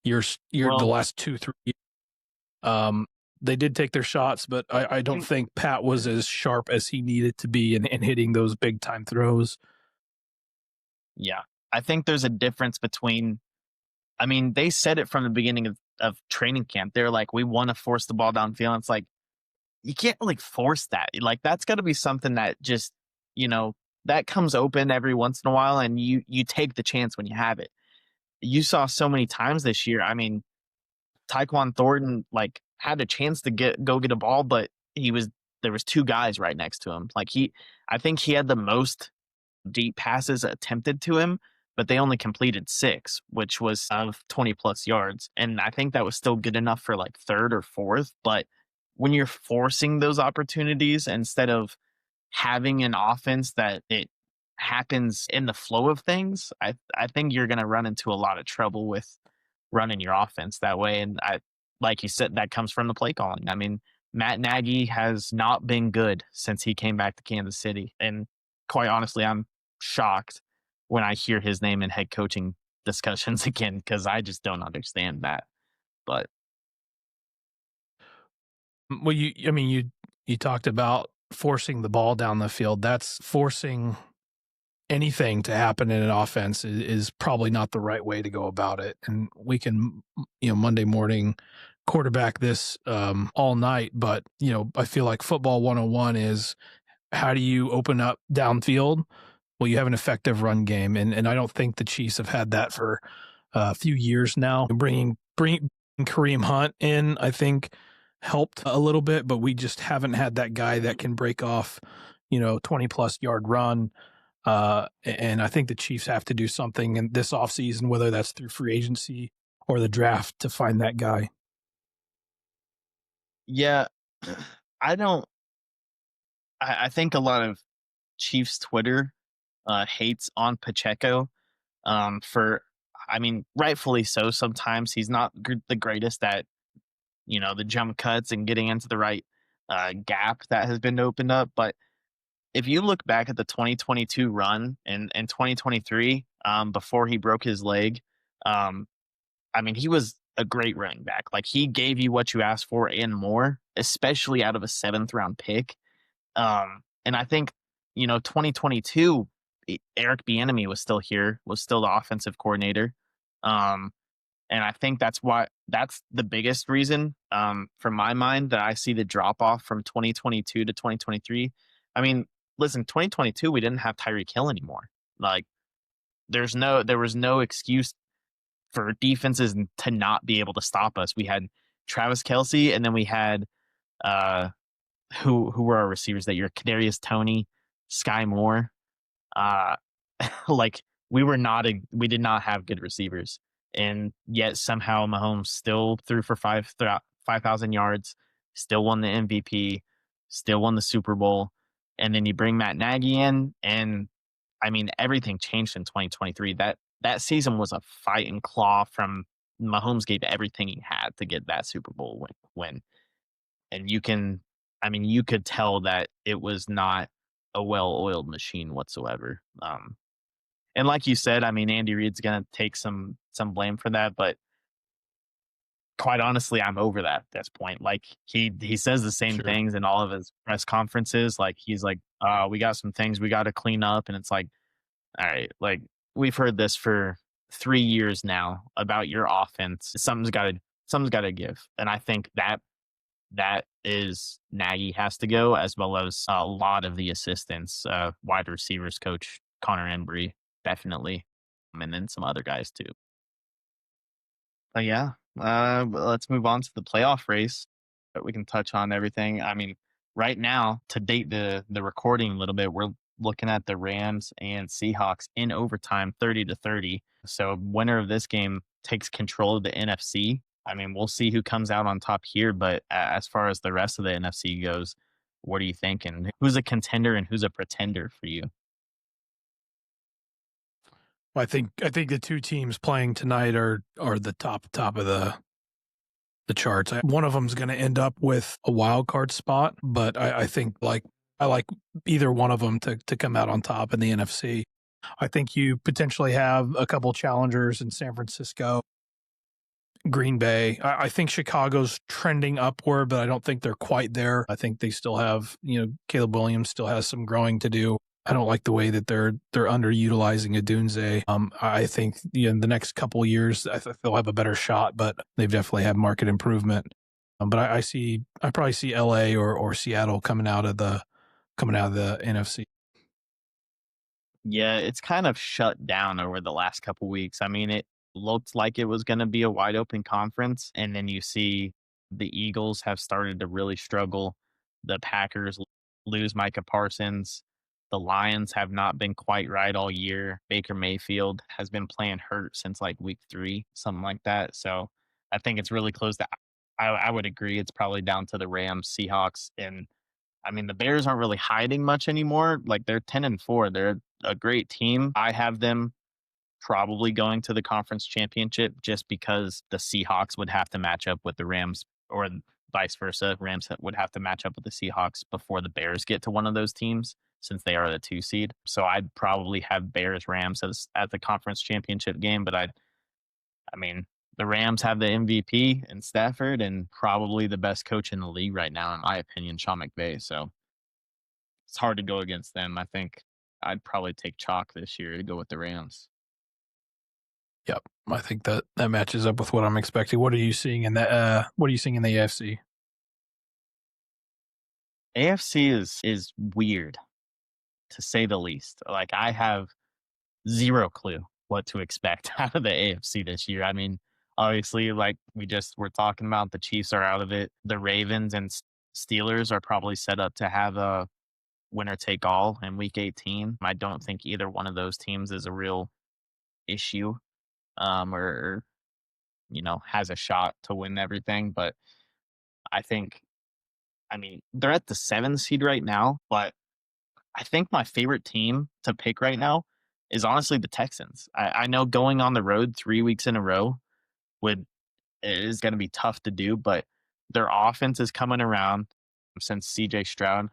the Well, last 2-3 years. They did take their shots, but I don't think Pat was as sharp as he needed to be in hitting those big time throws. yeah, I think there's a difference between. I mean, they said it from the beginning of training camp. They're like, we want to force the ball downfield. It's like, you can't really force that. Like, that's got to be something that just, that comes open every once in a while, and you take the chance when you have it. You saw so many times this year. I mean, Tyquan Thornton like had a chance to go get a ball, but there was two guys right next to him. Like, I think he had the most deep passes attempted to him, but they only completed 6, which was of 20 plus yards. And I think that was still good enough for like third or fourth. But when you're forcing those opportunities instead of having an offense that it happens in the flow of things, I think you're going to run into a lot of trouble with running your offense that way. And like you said, that comes from the play calling. I mean, Matt Nagy has not been good since he came back to Kansas City. And quite honestly, I'm shocked when I hear his name in head coaching discussions again, because I just don't understand that. But Well, you talked about forcing the ball down the field. That's forcing anything to happen in an offense is probably not the right way to go about it. And we can, Monday morning quarterback this all night. But, I feel like football 101 is, how do you open up downfield? Well, you have an effective run game. And I don't think the Chiefs have had that for a few years now. Bringing Kareem Hunt in, I think, helped a little bit, but we just haven't had that guy that can break off, 20 plus yard run. And I think the Chiefs have to do something in this offseason, whether that's through free agency or the draft, to find that guy. yeah, I don't. I think a lot of Chiefs Twitter hates on Pacheco, for, I mean, rightfully so. Sometimes he's not the greatest at the jump cuts and getting into the right gap that has been opened up. But if you look back at the 2022 run and 2023, before he broke his leg, um, I mean, he was a great running back. Like, he gave you what you asked for and more, especially out of a 7th round pick. And I think, 2022, Eric Bieniemy was still here, was still the offensive coordinator. Um, and I think that's the biggest reason, from my mind, that I see the drop off from 2022 to 2023. I mean, listen, 2022, we didn't have Tyreek Hill anymore. Like, there was no excuse for defenses to not be able to stop us. We had Travis Kelsey, and then we had, uh, who were our receivers that year? Kadarius Toney, Sky Moore. Uh, like, we did not have good receivers, and yet somehow Mahomes still threw for 5,000 yards, still won the MVP, still won the Super Bowl, and then you bring Matt Nagy in, and I mean, everything changed in 2023. That season was a fight and claw from Mahomes. Gave everything he had to get that Super Bowl win. And you could tell that it was not a well-oiled machine whatsoever. And like you said, I mean, Andy Reid's gonna take some blame for that, but quite honestly, I'm over that at this point. Like, he says the same Sure. things in all of his press conferences. Like, he's like, we got some things we got to clean up, and it's like, all right, like, we've heard this for 3 years now about your offense. Something's got to give, and I think that is Nagy has to go, as well as a lot of the assistants, wide receivers coach Connor Embry, definitely, and then some other guys too. But yeah, let's move on to the playoff race. But we can touch on everything. I mean, right now, to date the recording a little bit, we're looking at the Rams and Seahawks in overtime, 30-30. So winner of this game takes control of the NFC. I mean, we'll see who comes out on top here, but as far as the rest of the NFC goes, what are you thinking? Who's a contender and who's a pretender for you? I think the two teams playing tonight are the top of the charts. One of them's going to end up with a wild card spot, but I think I like either one of them to come out on top in the NFC. I think you potentially have a couple challengers in San Francisco, Green Bay. I think Chicago's trending upward, but I don't think they're quite there. I think they still have, Caleb Williams still has some growing to do. I don't like the way that they're underutilizing Adunze. I think in the next couple of years, I think they'll have a better shot, but they've definitely had market improvement. But I probably see LA or Seattle coming out of the NFC. Yeah, it's kind of shut down over the last couple weeks. I mean, it looked like it was going to be a wide open conference, and then you see the Eagles have started to really struggle. The Packers lose Micah Parsons. The Lions have not been quite right all year. Baker Mayfield has been playing hurt since like week 3, something like that. So I think it's really close to. I would agree. It's probably down to the Rams, Seahawks, and I mean, the Bears aren't really hiding much anymore. Like they're 10-4. They're a great team. I have them probably going to the conference championship just because the Seahawks would have to match up with the Rams or vice versa. Rams would have to match up with the Seahawks before the Bears get to one of those teams since they are the 2 seed. So I'd probably have Bears Rams as at the conference championship game, but I mean, the Rams have the MVP in Stafford and probably the best coach in the league right now, in my opinion, Sean McVay. So it's hard to go against them. I think I'd probably take chalk this year to go with the Rams. Yep, I think that matches up with what I'm expecting. What are you seeing in the What are you seeing in the AFC? AFC is weird to say the least. Like I have zero clue what to expect out of the AFC this year. I mean, obviously, like we just were talking about, the Chiefs are out of it. The Ravens and Steelers are probably set up to have a winner take all in week 18. I don't think either one of those teams is a real issue or has a shot to win everything. But I think, I mean, they're at the 7 seed right now, but I think my favorite team to pick right now is honestly the Texans. I know going on the road 3 weeks in a row would is going to be tough to do, but their offense is coming around since CJ Stroud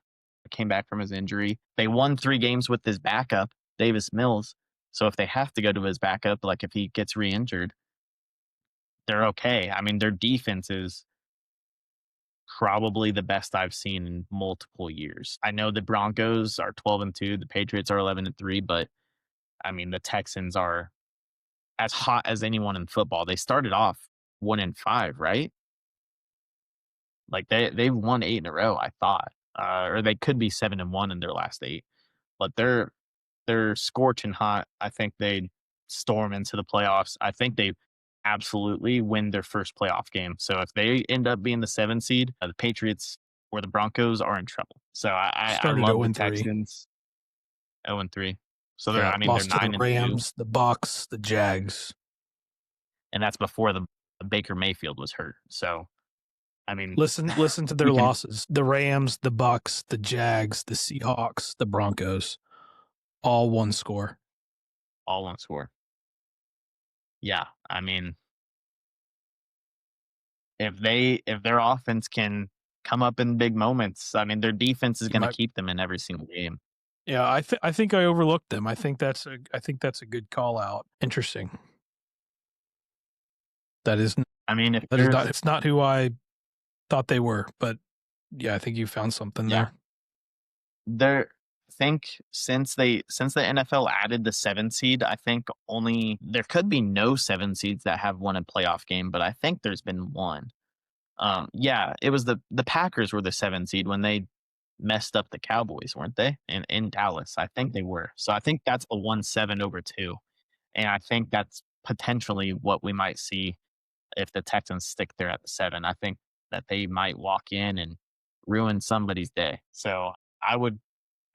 came back from his injury. They won 3 games with his backup, Davis Mills. So if they have to go to his backup, like if he gets re injured, they're okay. I mean, their defense is probably the best I've seen in multiple years. I know the Broncos are 12-2, the Patriots are 11-3, but I mean, the Texans are as hot as anyone in football. They started off 1-5, right? Like they've won 8 in a row, I thought, or they could be 7-1 in their last 8. But they're scorching hot. I think they storm into the playoffs. I think they absolutely win their first playoff game. So if they end up being the 7 seed, the Patriots or the Broncos are in trouble. So I Started love the 0-3. Texans. 0-3. So Yeah, I mean they're lost to the 9-2, Rams, the Bucks, the Jags. and that's before the Baker Mayfield was hurt. So I mean, Listen to their we can losses: the Rams, the Bucks, the Jags, the Seahawks, the Broncos, all one score. all on score. Yeah, I mean, if their offense can come up in big moments, I mean, their defense is You going to might, keep them in every single game. yeah. I think I overlooked them. I think that's a good call out. Interesting. That is I mean, if that is not there's it's not who I thought they were, but yeah, I think you found something yeah, there. there I think since the NFL added the 7 seed, I think only there could be no 7 seeds that have won a playoff game, but I think there's been one. Yeah, it was the Packers were the 7 seed when they messed up the Cowboys, weren't they? In Dallas, I think they were. So I think that's a 1-7 over 2, and I think that's potentially what we might see if the Texans stick there at the 7. I think that they might walk in and ruin somebody's day. So I would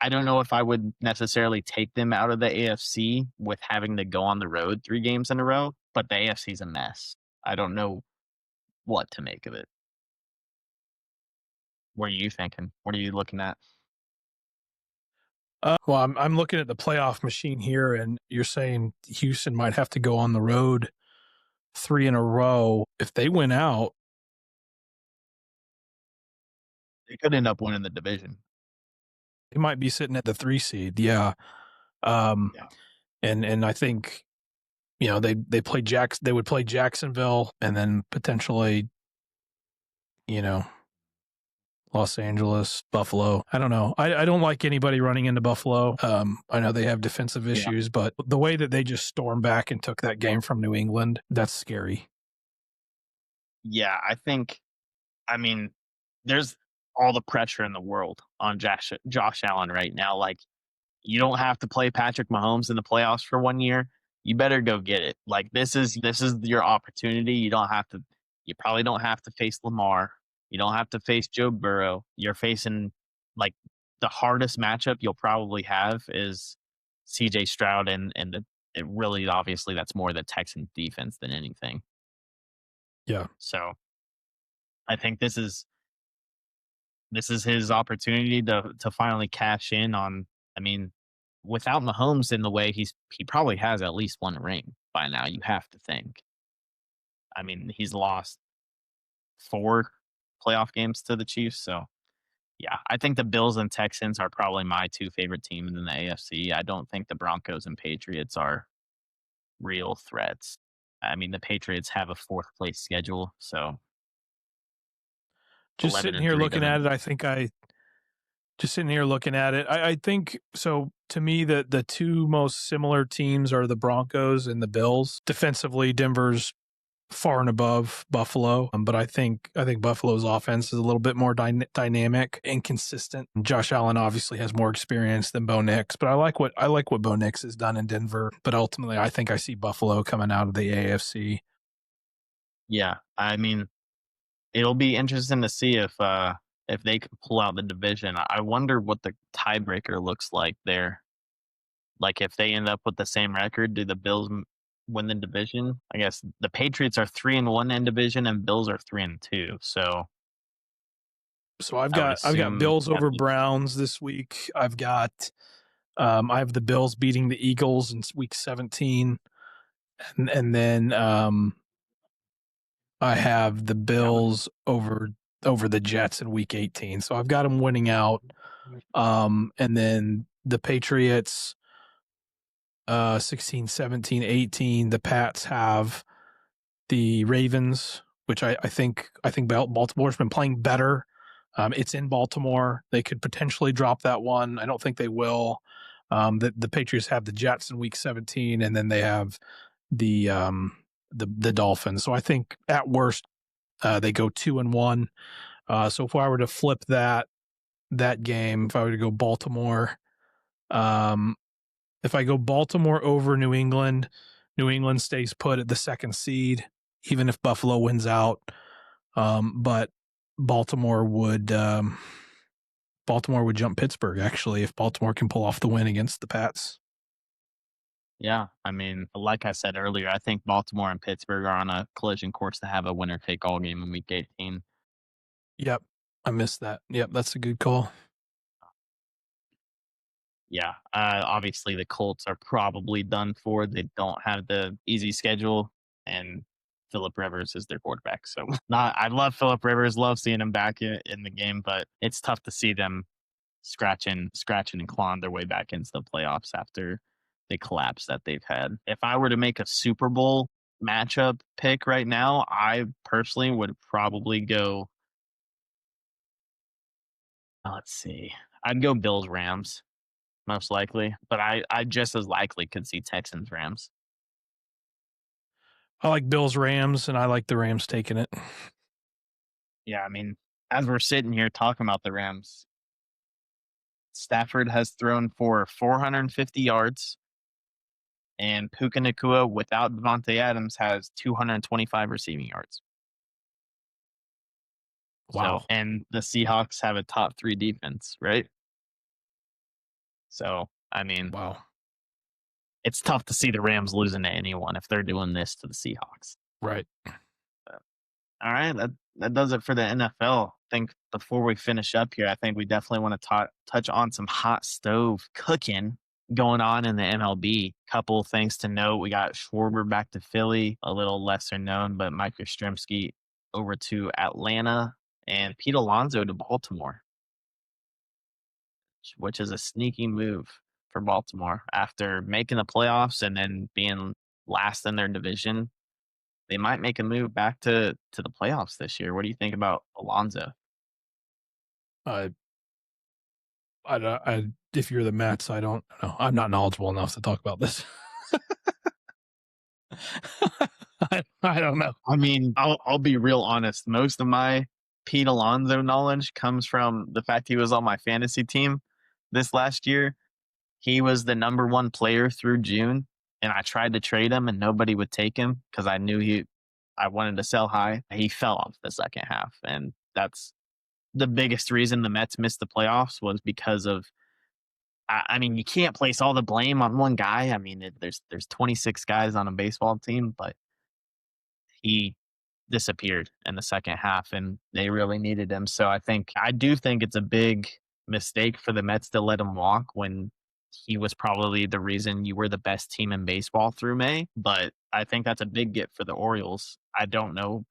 I don't know if I would necessarily take them out of the AFC with having to go on the road 3 games in a row, but the AFC is a mess. I don't know what to make of it. What are you thinking? What are you looking at? Well, I'm looking at the playoff machine here, and you're saying Houston might have to go on the road 3 in a row. If they win out, They could end up winning the division. they might be sitting at the 3 seed. Yeah. Um, Yeah. and I think, they would play Jacksonville and then potentially, you know, Los Angeles, Buffalo. I don't know. I don't like anybody running into Buffalo. I know they have defensive Yeah. issues, but the way that they just stormed back and took that game from New England, that's scary. Yeah, I mean, there's all the pressure in the world on Josh Allen right now. Like, you don't have to play Patrick Mahomes in the playoffs for 1 year. You better go get it. Like, this is your opportunity. You probably don't have to face Lamar. You don't have to face Joe Burrow. You're facing, like, the hardest matchup you'll probably have is CJ Stroud, and it really, obviously, that's more the Texans defense than anything. Yeah. So I think this is his opportunity to finally cash in on. I mean, without Mahomes in the way, he probably has at least one ring by now. You have to think. I mean, he's lost 4 playoff games to the Chiefs, so yeah, I think the Bills and Texans are probably my 2 favorite teams in the AFC. I don't think the Broncos and Patriots are real threats. I mean, the Patriots have a 4th place schedule, so Just 11 sitting and here 3 looking at doesn't. it, I think I just sitting here looking at it. I think so. To me, the two most similar teams are the Broncos and the Bills. Defensively, Denver's far and above Buffalo, but I think Buffalo's offense is a little bit more dynamic and consistent. Josh Allen obviously has more experience than Bo Nix, but I like what Bo Nix has done in Denver. But ultimately, I think I see Buffalo coming out of the AFC. Yeah, I mean, it'll be interesting to see if they can pull out the division. I wonder what the tiebreaker looks like there. Like, if they end up with the same record, do the Bills win the division? I guess the Patriots are 3-1 in division, and Bills are 3-2. So So I've I would got assume Bills at over least. Browns this week. I have the Bills beating the Eagles in week 17, and then I have the That would. Bills over the Jets in week 18. So I've got them winning out. And then the Patriots 16, 17, 18. The Pats have the Ravens, which I think Baltimore's been playing better. It's in Baltimore. They could potentially drop that one. I don't think they will. The Patriots have the Jets in week 17, and then they have the Dolphins. So I think at worst they go 2-1. So if I were to flip that game, if I were to go Baltimore, um, if I go Baltimore over New England, New England stays put at the 2nd seed, even if Buffalo wins out. But Baltimore would um, Baltimore would jump Pittsburgh actually if Baltimore can pull off the win against the Pats. Yeah, I mean, like I said earlier, I think Baltimore and Pittsburgh are on a collision course to have a winner take all game in Week 18. Yep, I missed that. Yep, that's a good call. Yeah, obviously the Colts are probably done for. They don't have the easy schedule, and Philip Rivers is their quarterback. So, not. I love Philip Rivers, love seeing him back in the game, but it's tough to see them scratching and clawing their way back into the playoffs after the collapse that they've had. If I were to make a Super Bowl matchup pick right now, I personally would probably go. Let's see, I'd go Bills Rams most likely, but I just as likely could see Texans Rams. I like Bills Rams, and I like the Rams taking it. Yeah, I mean, as we're sitting here talking about the Rams, Stafford has thrown for 450 yards, and Puka Nakua without Devontae Adams has 225 receiving yards. So, Wow. and the Seahawks have a top 3 defense, right? So, I mean, Wow. it's tough to see the Rams losing to anyone if they're doing this to the Seahawks. Right. All right, that does it for the NFL. I think before we finish up here, I think we definitely want to touch on some hot stove cooking going on in the MLB. Couple things to note: we got Schwarber back to Philly, a little lesser known, but Mike Yastrzemski over to Atlanta, and Pete Alonso to Baltimore, which is a sneaky move for Baltimore after making the playoffs and then being last in their division. They might make a move back to the playoffs this year. What do you think about Alonso? I if you're the Mets, I don't know. I'm not knowledgeable enough to talk about this. I don't know. I mean, I'll be real honest. Most of my Pete Alonso knowledge comes from the fact he was on my fantasy team this last year. He was the number one player through June, and I tried to trade him, and nobody would take him because I knew I wanted to sell high. He fell off the second half, and that's the biggest reason the Mets missed the playoffs was because of. I mean, you can't place all the blame on one guy. I mean, there's 26 guys on a baseball team, but he disappeared in the second half, and they really needed him. So I do think it's a big mistake for the Mets to let him walk when he was probably the reason you were the best team in baseball through May. But I think that's a big get for the Orioles. I don't know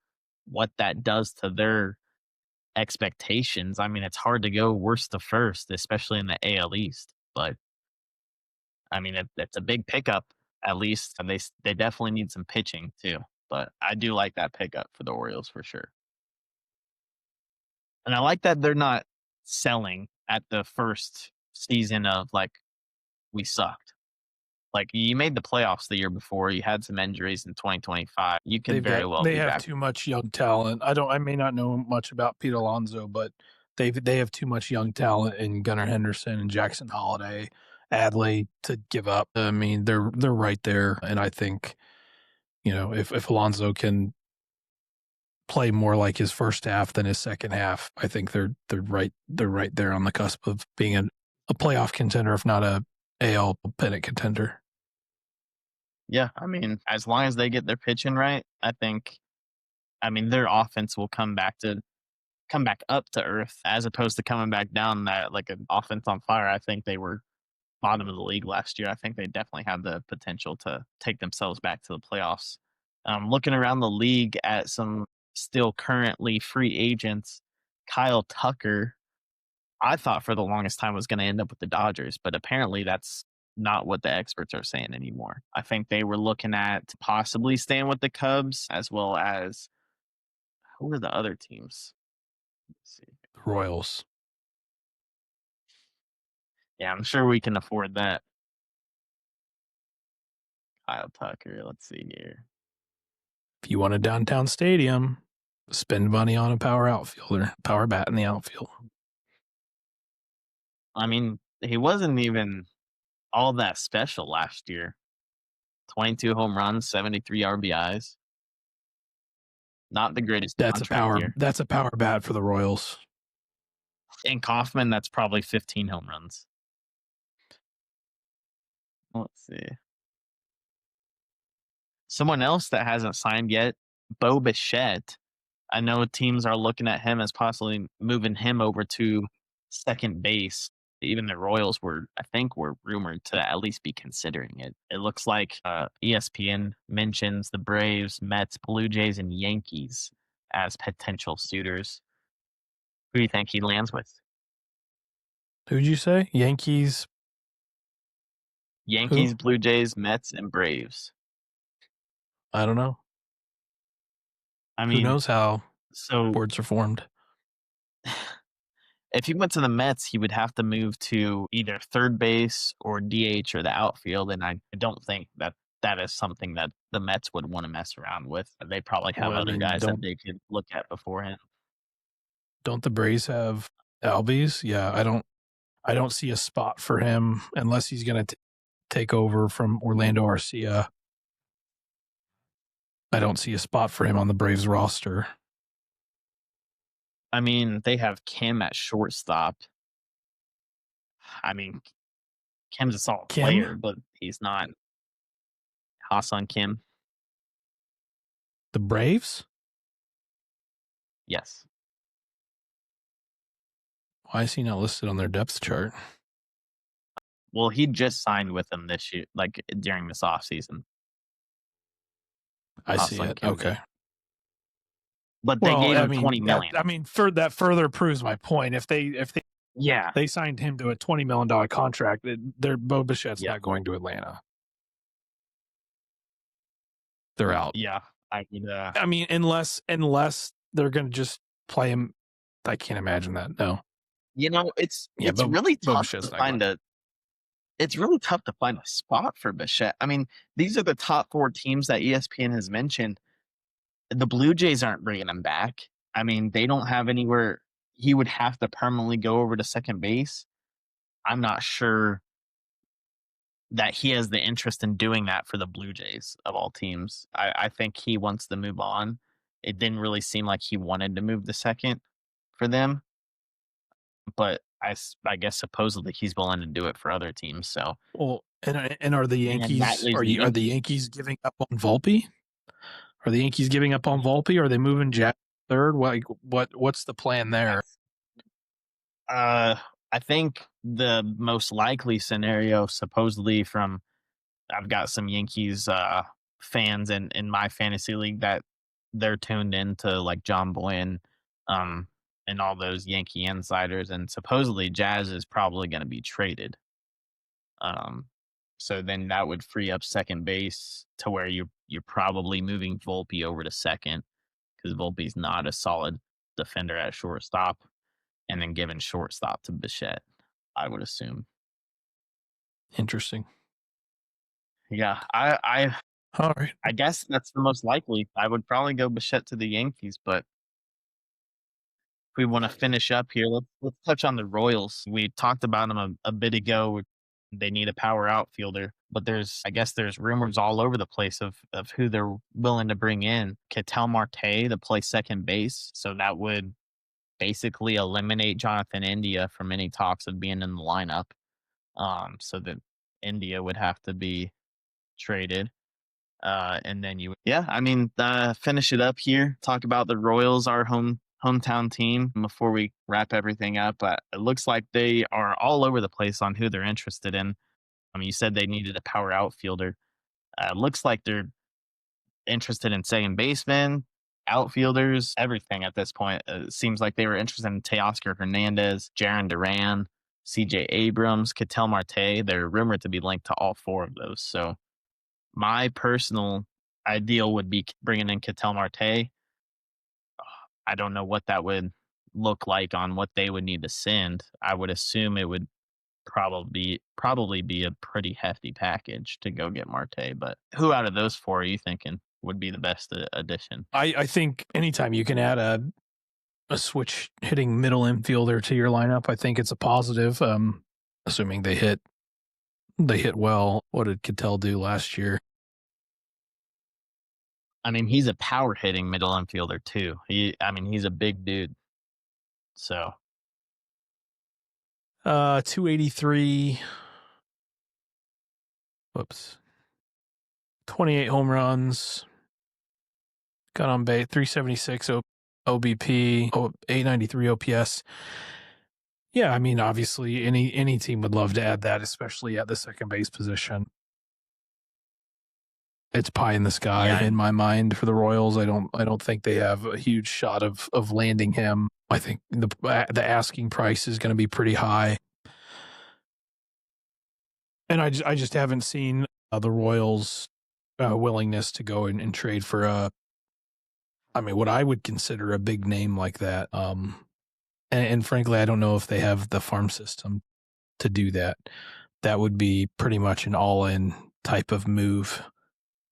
what that does to their expectations. I mean, it's hard to go worst to first, especially in the AL East. But I mean, it's a big pickup at least, and they definitely need some pitching too. But I do like that pickup for the Orioles for sure. And I like that they're not selling at the first season of like we sucked. Like you made the playoffs the year before, you had some injuries in 2025. You could very well They be have back. too much young talent. I may not know much about Pete Alonso, but they have too much young talent in Gunnar Henderson and Jackson Holiday, Adley to give up. I mean, they're right there, and I think if Alonso can play more like his first half than his second half, I think they're right there on the cusp of being a playoff contender, if not a AL pennant contender. Yeah, I mean, as long as they get their pitching right, I mean their offense will come back up to earth as opposed to coming back down that like an offense on fire. I think they were bottom of the league last year. I think they definitely have the potential to take themselves back to the playoffs. Looking around the league at some still currently free agents, Kyle Tucker, I thought for the longest time was going to end up with the Dodgers, but apparently that's not what the experts are saying anymore. I think they were looking at possibly staying with the Cubs as well as who were the other teams? Let's see. The Royals. Yeah, I'm sure we can afford that. Kyle Tucker. Let's see here. If you want a downtown stadium, spend money on a power outfielder, power bat in the outfield. I mean, he wasn't even all that special last year. 22 home runs, 73 RBIs. Not the greatest contract here. That's a power bat for the Royals. And Kaufman, that's probably 15 home runs. Let's see. Someone else that hasn't signed yet, Bo Bichette. I know teams are looking at him as possibly moving him over to second base. Even the Royals I think, were rumored to at least be considering it. It looks like ESPN mentions the Braves, Mets, Blue Jays, and Yankees as potential suitors. Who do you think he lands with? Who'd you say? Yankees? Yankees, Who? Blue Jays, Mets, and Braves. I don't know. I Who mean, knows how so boards are formed? if he went to the Mets, he would have to move to either third base or DH or the outfield, and I don't think that is something that the Mets would want to mess around with. They probably have Well, I other mean, guys that they could look at beforehand. don't the Braves have Albies? Yeah, I don't see a spot for him unless he's going to take over from Orlando Arcia. I don't see a spot for him on the Braves roster. I mean, they have Kim at shortstop. I mean, Kim's a solid Kim? player, but he's not Ha-Seong Kim. The Braves? Yes. Why is he not listed on their depth chart? Well, he just signed with them this year, like during this offseason. I see Ha-Seong it. Kim Okay. did. But they gave him $20 million. That further proves my point. If Yeah. they signed him to a $20 million contract, Bo Bichette's Yeah. not going to Atlanta. They're out. Yeah. I would, I mean, unless they're going to just play him. I can't imagine that. No. it's really tough to find it's really tough to find a spot for Bichette. I mean, these are the top 4 teams that ESPN has mentioned. The Blue Jays aren't bringing him back. I mean, they don't have anywhere. He would have to permanently go over to second base. I'm not sure that he has the interest in doing that for the Blue Jays of all teams. I think he wants to move on. It didn't really seem like he wanted to move to second for them, but I guess supposedly he's willing to do it for other teams. So, well, and are the Yankees are the Yankees giving up on Volpe? Are the Yankees giving up on Volpe? Are they moving Jack third? What's the plan there? I think the most likely scenario, supposedly from I've got some Yankees fans in my fantasy league that they're tuned into like John Boyne, and all those Yankee insiders, and supposedly Jazz is probably going to be traded. So then that would free up second base to where you're probably moving Volpe over to second because Volpe's not a solid defender at shortstop, and then giving shortstop to Bichette, I would assume. Interesting. Yeah, I All right. I guess that's the most likely. I would probably go Bichette to the Yankees, but if we want to finish up here, let's touch on the Royals. We talked about them a bit ago. They need a power outfielder, but I guess there's rumors all over the place of who they're willing to bring in. Ketel Marte to play second base, so that would basically eliminate Jonathan India from any talks of being in the lineup. So that India would have to be traded. And then finish it up here. Talk about the Royals, our hometown team, before we wrap everything up. It looks like they are all over the place on who they're interested in. You said they needed a power outfielder. Looks like they're interested in second baseman, outfielders, everything at this point. It seems like they were interested in Teoscar Hernandez, Jaron Duran, CJ Abrams, Ketel Marte. They're rumored to be linked to all 4 of those. So my personal ideal would be bringing in Ketel Marte. I don't know what that would look like on what they would need to send. I would assume it would probably be a pretty hefty package to go get Marte. But who out of those 4 are you thinking would be the best addition? I think anytime you can add a switch hitting middle infielder to your lineup, I think it's a positive. Assuming they hit well. What did Ketel do last year? I mean, he's a power hitting middle infielder too. He's a big dude. So 283. Whoops. 28 home runs. Got on base, 376 OBP, 893 OPS. Yeah, I mean, obviously any team would love to add that, especially at the second base position. It's pie in the sky in my mind for the Royals. I don't think they have a huge shot of landing him. I think the asking price is going to be pretty high. And I just haven't seen the Royals' willingness to go and trade for what I would consider a big name like that. And frankly, I don't know if they have the farm system to do that. That would be pretty much an all-in type of move,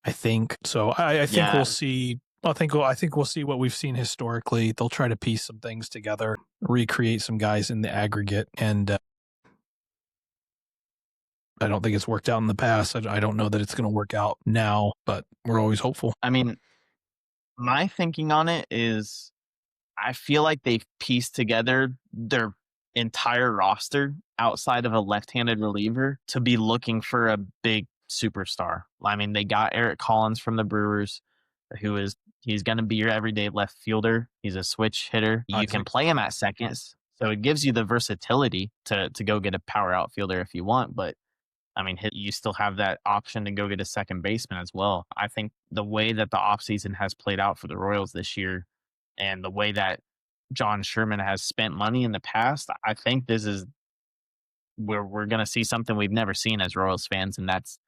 I think. So I think we'll see. I think we'll see what we've seen historically. They'll try to piece some things together, recreate some guys in the aggregate, and I don't think it's worked out in the past. I don't know that it's going to work out now, but we're always hopeful. I mean, my thinking on it is I feel like they've pieced together their entire roster outside of a left-handed reliever to be looking for a big superstar. I mean, they got Eric Collins from the Brewers, he's going to be your everyday left fielder. He's a switch hitter. You can play him at seconds, so it gives you the versatility to go get a power outfielder if you want. But I mean, you still have that option to go get a second baseman as well. I think the way that the offseason has played out for the Royals this year and the way that John Sherman has spent money in the past, I think this is where we're going to see something we've never seen as Royals fans, and that's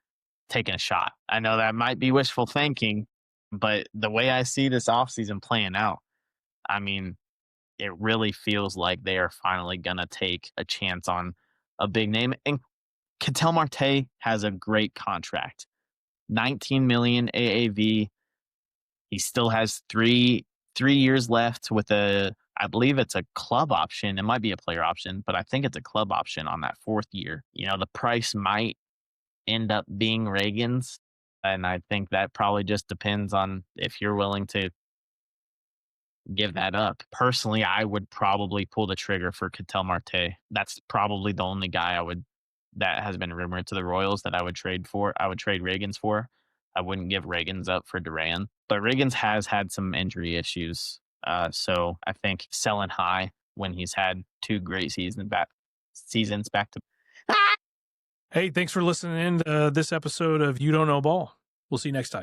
taking a shot. I know that might be wishful thinking, but the way I see this offseason playing out, I mean, it really feels like they are finally going to take a chance on a big name. And Ketel Marte has a great contract, 19 million AAV. He still has three years left with I believe it's a club option. It might be a player option, but I think it's a club option on that fourth year. You know, the price might end up being Reagan's, and I think that probably just depends on if you're willing to give that up. Personally, I would probably pull the trigger for Ketel Marte. That's probably the only guy that has been rumored to the Royals that I would trade for. I would trade Reagan's for. I wouldn't give Reagan's up for Duran. But Reagan's has had some injury issues. So I think selling high when he's had two great seasons back to. Hey, thanks for listening in to this episode of You Don't Know Ball. We'll see you next time.